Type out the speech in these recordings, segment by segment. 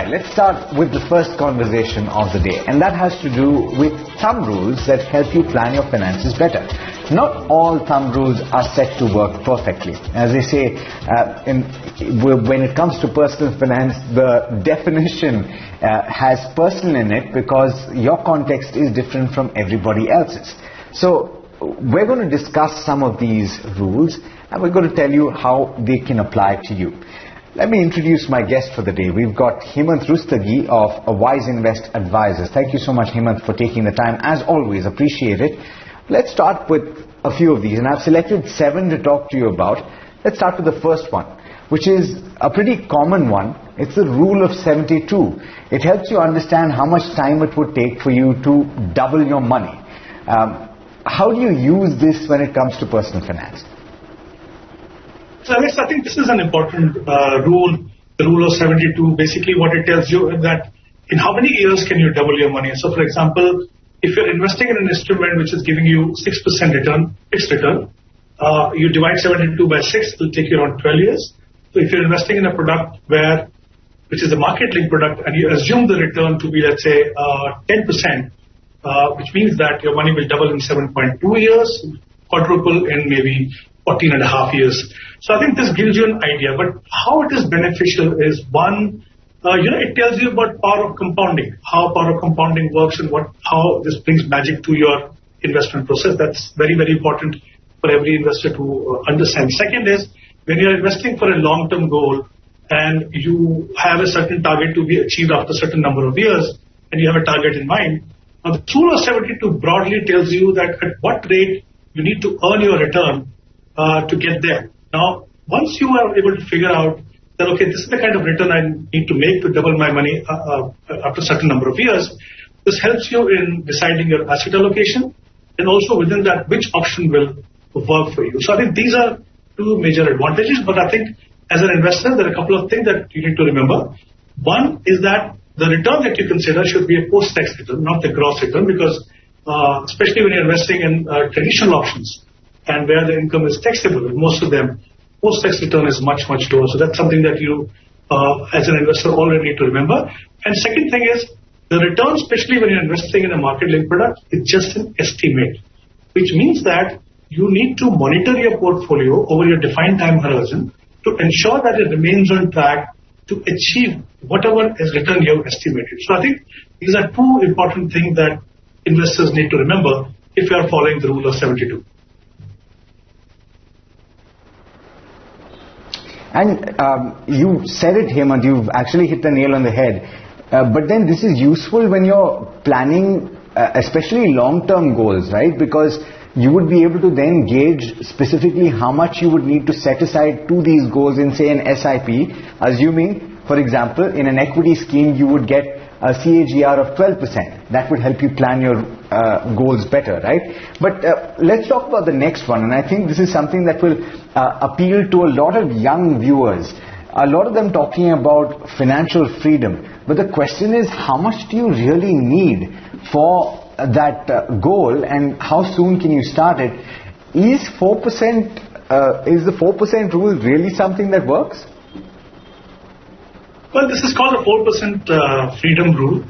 right, let's start with the first conversation of the day, and that has to do with thumb rules that help you plan your finances better. Not all thumb rules are set to work perfectly. As they say, when it comes to personal finance, the definition has personal in it because your context is different from everybody else's. So we're going to discuss some of these rules, and we're going to tell you how they can apply to you. Let me introduce my guest for the day. We've got Hemant Rustagi of Wiseinvest Advisors. Thank you so much, Hemant, for taking the time. As always, appreciate it. Let's start with a few of these, and I've selected 7 to talk to you about. Let's start with the first one, which is a pretty common one. It's the rule of 72. It helps you understand how much time it would take for you to double your money. How do you use this when it comes to personal finance? So Alex, I think this is an important rule, the rule of 72. Basically what it tells you is that in how many years can you double your money. So for example, if you're investing in an instrument which is giving you 6% return, fixed return, you divide 72 by 6, it will take you around 12 years. So if you're investing in a product which is a market-linked product, and you assume the return to be, let's say, 10%, which means that your money will double in 7.2 years, quadruple in maybe 14 and a half years. So I think this gives you an idea, but how it is beneficial is one, it tells you about power of compounding, how power of compounding works and how this brings magic to your investment process. That's very, very important for every investor to understand. Second is, when you're investing for a long-term goal and you have a certain target to be achieved after a certain number of years, and you have a target in mind, now the rule of 72 broadly tells you that at what rate you need to earn your return to get there. Now, once you are able to figure out that, okay, this is the kind of return I need to make to double my money after a certain number of years, this helps you in deciding your asset allocation, and also within that, which option will work for you. So I think these are 2 major advantages, but I think as an investor, there are a couple of things that you need to remember. One is that the return that you consider should be a post-tax return, not the gross return, because especially when you're investing in traditional options, and where the income is taxable, most of them, post-tax return is much, much lower. So that's something that you, as an investor, already need to remember. And second thing is, the return, especially when you're investing in a market-linked product, is just an estimate, which means that you need to monitor your portfolio over your defined time horizon to ensure that it remains on track to achieve whatever is return you have estimated. So I think these are 2 important things that investors need to remember if you are following the rule of 72. And you said it, Hemant, you've actually hit the nail on the head. But then this is useful when you're planning, especially long-term goals, right? Because you would be able to then gauge specifically how much you would need to set aside to these goals in, say, an SIP, assuming, for example, in an equity scheme, you would get a CAGR of 12%. That would help you plan your goals better, right? But let's talk about the next one, and I think this is something that will appeal to a lot of young viewers. A lot of them talking about financial freedom, but the question is, how much do you really need for that goal, and how soon can you start it? Is the 4% rule really something that works? Well, this is called a 4% freedom rule.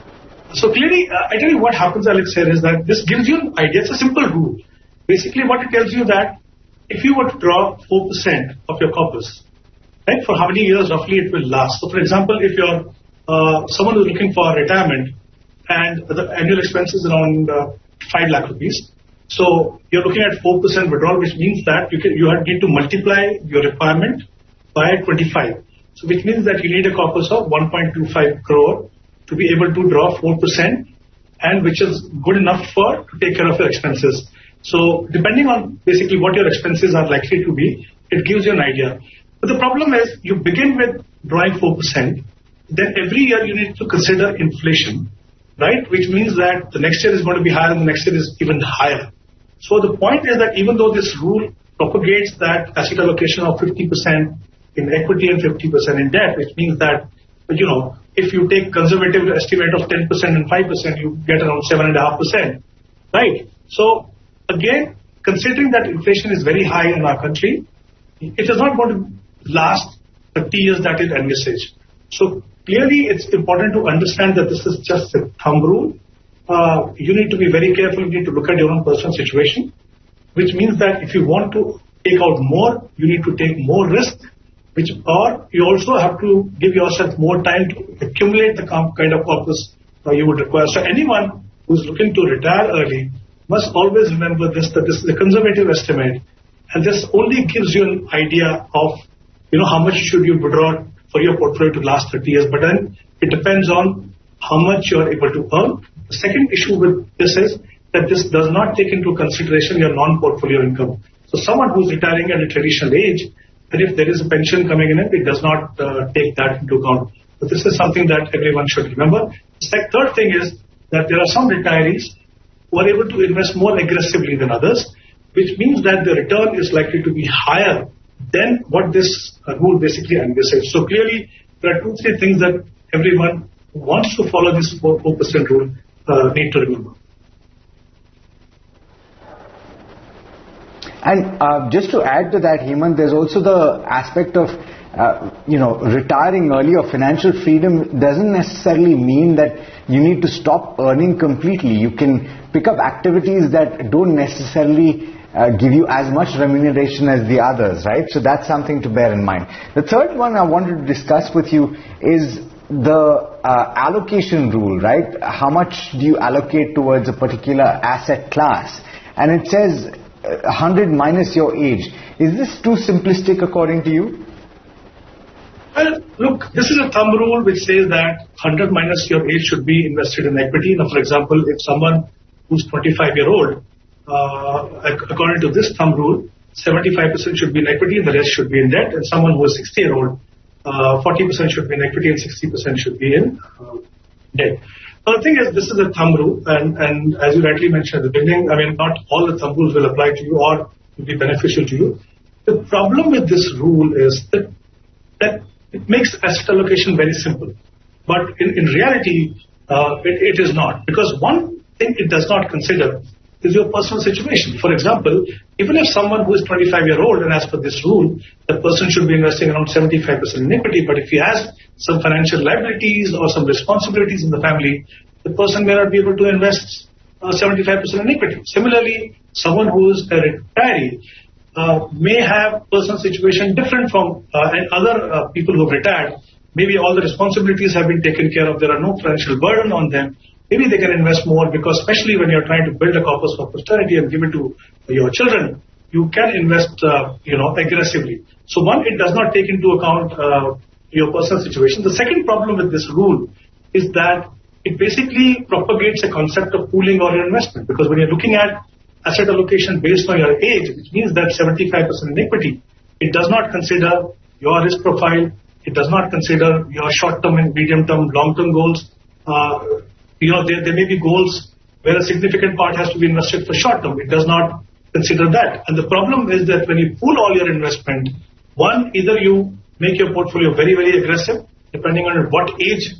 So clearly, I tell you what happens, Alex, here is that this gives you an idea. It's a simple rule. Basically, what it tells you that if you were to draw 4% of your corpus, right, for how many years roughly it will last. So for example, if you're someone who's looking for retirement and the annual expense is around 5 lakh rupees, so you're looking at 4% withdrawal, which means that you need to multiply your requirement by 25. So which means that you need a corpus of 1.25 crore to be able to draw 4%, and which is good enough to take care of your expenses. So depending on basically what your expenses are likely to be, it gives you an idea. But the problem is, you begin with drawing 4%, then every year you need to consider inflation, right? Which means that the next year is going to be higher and the next year is even higher. So the point is that even though this rule propagates that asset allocation of 50% in equity and 50% in debt, which means that, if you take conservative estimate of 10% and 5%, you get around 7.5%, right? So again, considering that inflation is very high in our country, it is not going to last 30 years that is envisaged. So clearly it's important to understand that this is just a thumb rule. You need to be very careful. You need to look at your own personal situation, which means that if you want to take out more, you need to take more risk, or you also have to give yourself more time to accumulate the kind of corpus you would require. So anyone who's looking to retire early must always remember this, that this is a conservative estimate, and this only gives you an idea of how much should you withdraw for your portfolio to last 30 years, but then it depends on how much you're able to earn. The second issue with this is that this does not take into consideration your non-portfolio income. So someone who's retiring at a traditional age, and if there is a pension coming in, it does not take that into account. But this is something that everyone should remember. The third thing is that there are some retirees who are able to invest more aggressively than others, which means that the return is likely to be higher than what this rule basically envisages. So clearly, there are 2-3 things that everyone who wants to follow this 4% rule need to remember. And just to add to that, Hemant, there's also the aspect of, retiring early or financial freedom doesn't necessarily mean that you need to stop earning completely. You can pick up activities that don't necessarily give you as much remuneration as the others, right? So that's something to bear in mind. The third one I wanted to discuss with you is the allocation rule, right? How much do you allocate towards a particular asset class? And it says 100 minus your age. Is this too simplistic according to you? Well, look, this is a thumb rule which says that 100 minus your age should be invested in equity. Now, for example, if someone who's 25-year-old, according to this thumb rule, 75% should be in equity, the rest should be in debt. And someone who is 60-year-old, 40% should be in equity and 60% should be in debt. Now, the thing is, this is a thumb rule, and as you rightly mentioned at the beginning, not all the thumb rules will apply to you or will be beneficial to you. The problem with this rule is that it makes asset allocation very simple. But in reality, it is not. Because one thing it does not consider is your personal situation. For example, even if someone who is 25-year-old, and as per this rule, the person should be investing around 75% in equity, but if he has some financial liabilities or some responsibilities in the family, the person may not be able to invest 75% in equity. Similarly, someone who is a retiree may have personal situation different from other people who have retired. Maybe all the responsibilities have been taken care of. There are no financial burden on them. Maybe they can invest more, because especially when you're trying to build a corpus for posterity and give it to your children, you can invest, aggressively. So one, it does not take into account your personal situation. The second problem with this rule is that it basically propagates a concept of pooling or investment, because when you're looking at asset allocation based on your age, which means that 75% in equity, it does not consider your risk profile. It does not consider your short-term and medium-term, long-term goals. There may be goals where a significant part has to be invested for short-term. It does not consider that. And the problem is that when you pool all your investment, one, either you make your portfolio very, very aggressive, depending on what age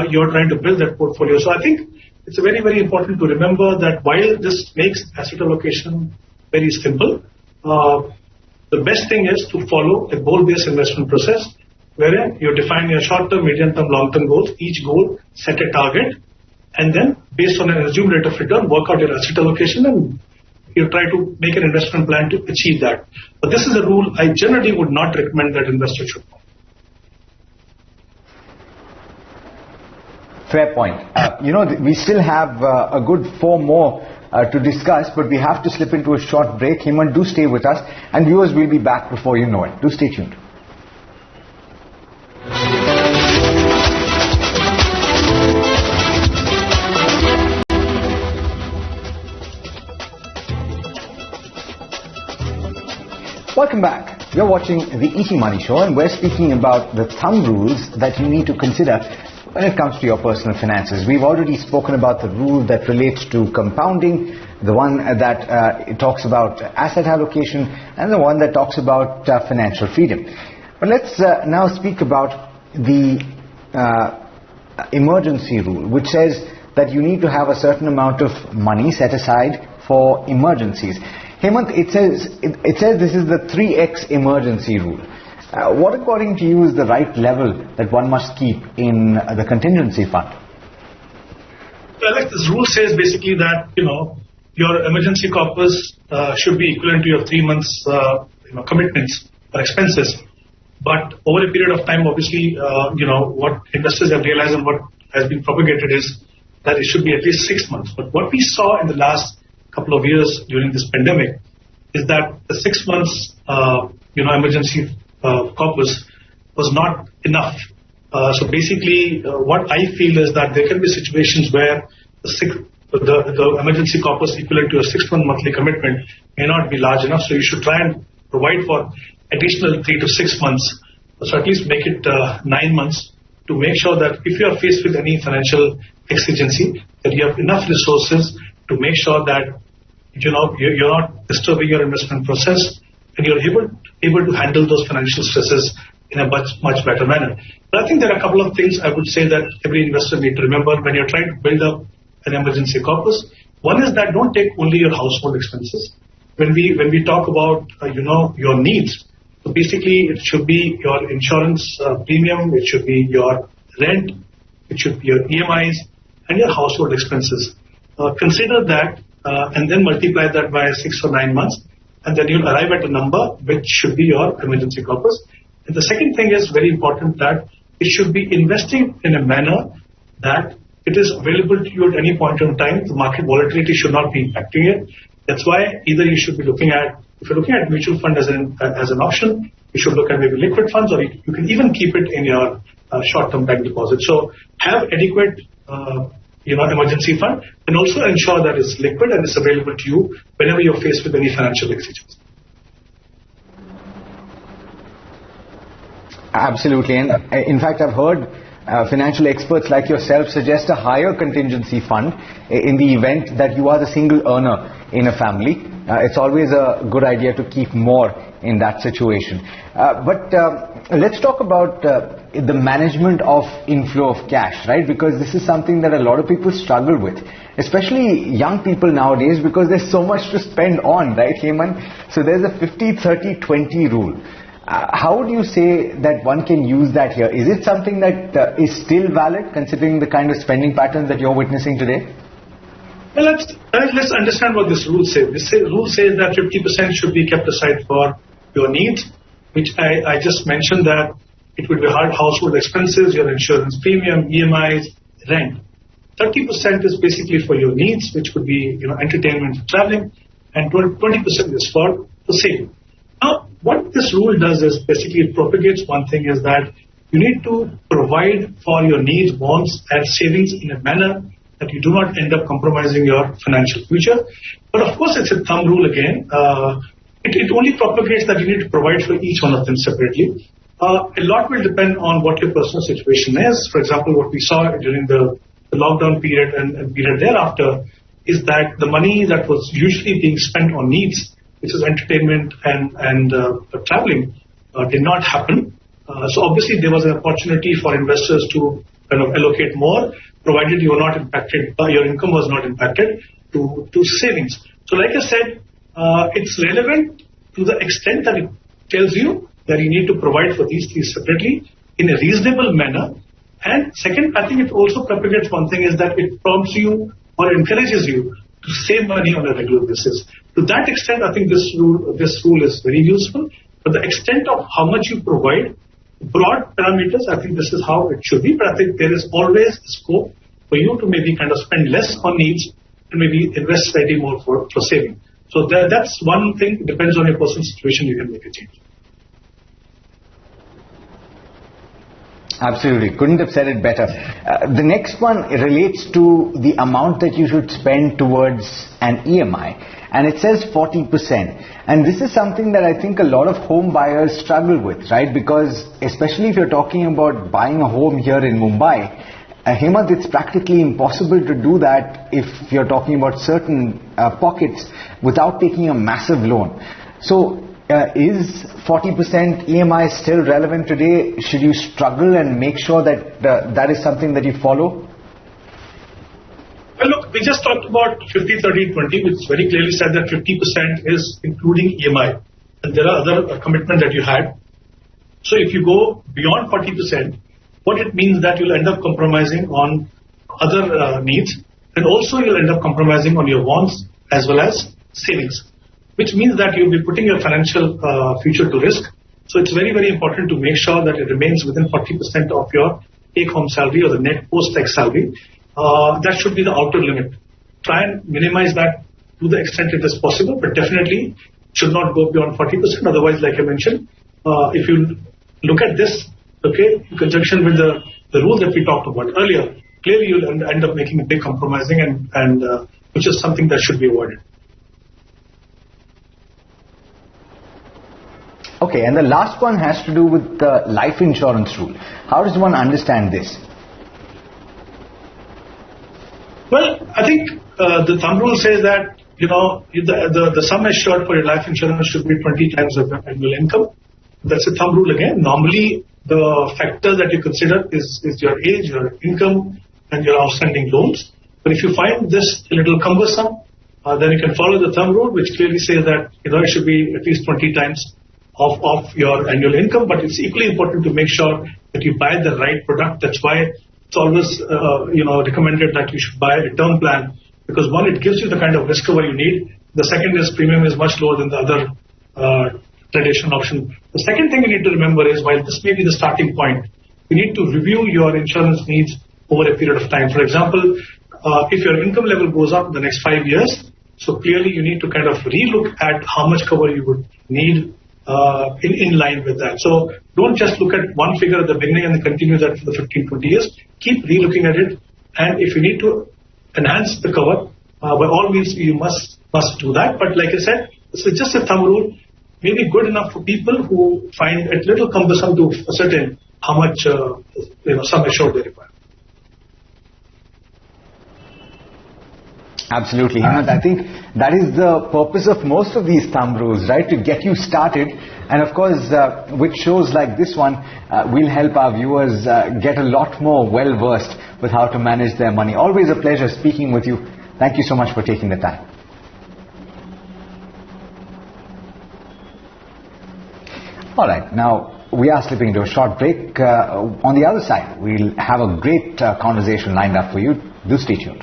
you're trying to build that portfolio. So I think it's very, very important to remember that while this makes asset allocation very simple, the best thing is to follow a goal-based investment process, wherein you define your short-term, medium-term, long-term goals. Each goal set a target, and then based on an assumed rate of return, work out your asset allocation, and you try to make an investment plan to achieve that. But this is a rule I generally would not recommend that investors should follow. Fair point. We still have a good 4 more to discuss, but we have to slip into a short break. Hemant, do stay with us, and viewers will be back before you know it. Do stay tuned. Welcome back. You're watching the Easy Money Show, and we're speaking about the thumb rules that you need to consider when it comes to your personal finances. We've already spoken about the rule that relates to compounding, the one that it talks about asset allocation, and the one that talks about financial freedom. But let's now speak about the emergency rule, which says that you need to have a certain amount of money set aside for emergencies. Hemant, it says this is the 3x emergency rule. What according to you is the right level that one must keep in the contingency fund? Well, like this rule says basically that, your emergency corpus should be equivalent to your 3 months, commitments or expenses. But over a period of time, obviously, what investors have realized and what has been propagated is that it should be at least 6 months. But what we saw in the last couple of years during this pandemic is that the 6 months, emergency corpus was not enough. So basically, what I feel is that there can be situations where the emergency corpus equivalent to a 6-month monthly commitment may not be large enough. So you should try and provide for additional 3 to 6 months. So at least make it 9 months to make sure that if you are faced with any financial exigency, that you have enough resources to make sure that you're not disturbing your investment process and you're able to handle those financial stresses in a much better manner. But I think there are a couple of things I would say that every investor need to remember when you're trying to build up an emergency corpus. One is that don't take only your household expenses. When we talk about your needs, so basically it should be your insurance premium, it should be your rent, it should be your EMIs and your household expenses. Consider that and then multiply that by 6 or 9 months, and then you'll arrive at a number which should be your emergency corpus. And the second thing is very important, that it should be investing in a manner that it is available to you at any point in time. The market volatility should not be impacting it. That's why either you should be looking at, if you're looking at mutual fund as an option, you should look at maybe liquid funds, or you can even keep it in your short-term bank deposit. So have adequate emergency fund, and also ensure that it's liquid and it's available to you whenever you're faced with any financial exigency. Absolutely. And in fact, I've heard financial experts like yourself suggest a higher contingency fund in the event that you are the single earner in a family. It's always a good idea to keep more in that situation. But let's talk about the management of inflow of cash, right? Because this is something that a lot of people struggle with, especially young people nowadays, because there's so much to spend on, right, Hemant? So there's a 50-30-20 rule. How would you say that one can use that here? Is it something that is still valid considering the kind of spending patterns that you're witnessing today? Well, let's understand what this rule says. This rule says that 50% should be kept aside for your needs, which I just mentioned, that it would be household expenses, your insurance premium, EMIs, rent. 30% is basically for your needs, which could be entertainment, traveling, and 20% is for saving. Now, what this rule does is basically it propagates one thing, is that you need to provide for your needs, wants, and savings in a manner that you do not end up compromising your financial future. But of course, it's a thumb rule again. It only propagates that you need to provide for each one of them separately. A lot will depend on what your personal situation is. For example, what we saw during the lockdown period and period thereafter is that the money that was usually being spent on needs, which is entertainment and traveling, did not happen. So obviously there was an opportunity for investors to kind of allocate more, provided you were not impacted, your income was not impacted, to savings. So like I said, it's relevant to the extent that it tells you that you need to provide for these three separately in a reasonable manner. And second, I think it also propagates one thing, is that it prompts you or encourages you to save money on a regular basis. To that extent, I think this rule is very useful. But the extent of how much you provide, broad parameters, I think this is how it should be. But I think there is always scope for you to maybe kind of spend less on needs and maybe invest slightly more for saving. So that's one thing. It depends on your personal situation. You can make a change. Absolutely. Couldn't have said it better. The next one relates to the amount that you should spend towards an EMI. And it says 40%. And this is something that I think a lot of home buyers struggle with, right? Because especially if you're talking about buying a home here in Mumbai, Hemant, it's practically impossible to do that if you're talking about certain pockets without taking a massive loan. So is 40% EMI still relevant today? Should you struggle and make sure that that is something that you follow? Well, look, we just talked about 50-30-20, which very clearly said that 50% is including EMI. And there are other commitments that you had. So if you go beyond 40%, what it means that you'll end up compromising on other needs, and also you'll end up compromising on your wants as well as savings, which means that you'll be putting your financial future to risk. So it's very, very important to make sure that it remains within 40% of your take-home salary or the net post-tax salary. That should be the outer limit. Try and minimize that to the extent it is possible, but definitely should not go beyond 40%. Otherwise, like I mentioned, if you look at this, okay, in conjunction with the rule that we talked about earlier, clearly you'll end up making a big compromising, and which is something that should be avoided. Okay, and the last one has to do with the life insurance rule. How does one understand this? Well, I think the thumb rule says that the sum assured for your life insurance should be 20 times the annual income. That's a thumb rule again. Normally, the factor that you consider is your age, your income, and your outstanding loans. But if you find this a little cumbersome, then you can follow the thumb rule, which clearly says that it should be at least 20 times of your annual income. But it's equally important to make sure that you buy the right product. That's why it's always recommended that you should buy a term plan, because one, it gives you the kind of risk cover you need. The second is premium is much lower than the other traditional option. The second thing you need to remember is, while this may be the starting point, you need to review your insurance needs over a period of time. For example, if your income level goes up in the next 5 years, so clearly you need to kind of relook at how much cover you would need in line with that. So don't just look at one figure at the beginning and then continue that for the 15, 20 years. Keep relooking at it, and if you need to enhance the cover, by all means you must do that. But like I said, this is just a thumb rule, maybe good enough for people who find it little cumbersome to ascertain how much sum assured they require. Absolutely, Hemant. I think that is the purpose of most of these thumb rules, right? To get you started. And of course, with shows like this one, we'll help our viewers get a lot more well-versed with how to manage their money. Always a pleasure speaking with you. Thank you so much for taking the time. All right, now we are slipping into a short break. On the other side, we'll have a great conversation lined up for you. Do stay tuned.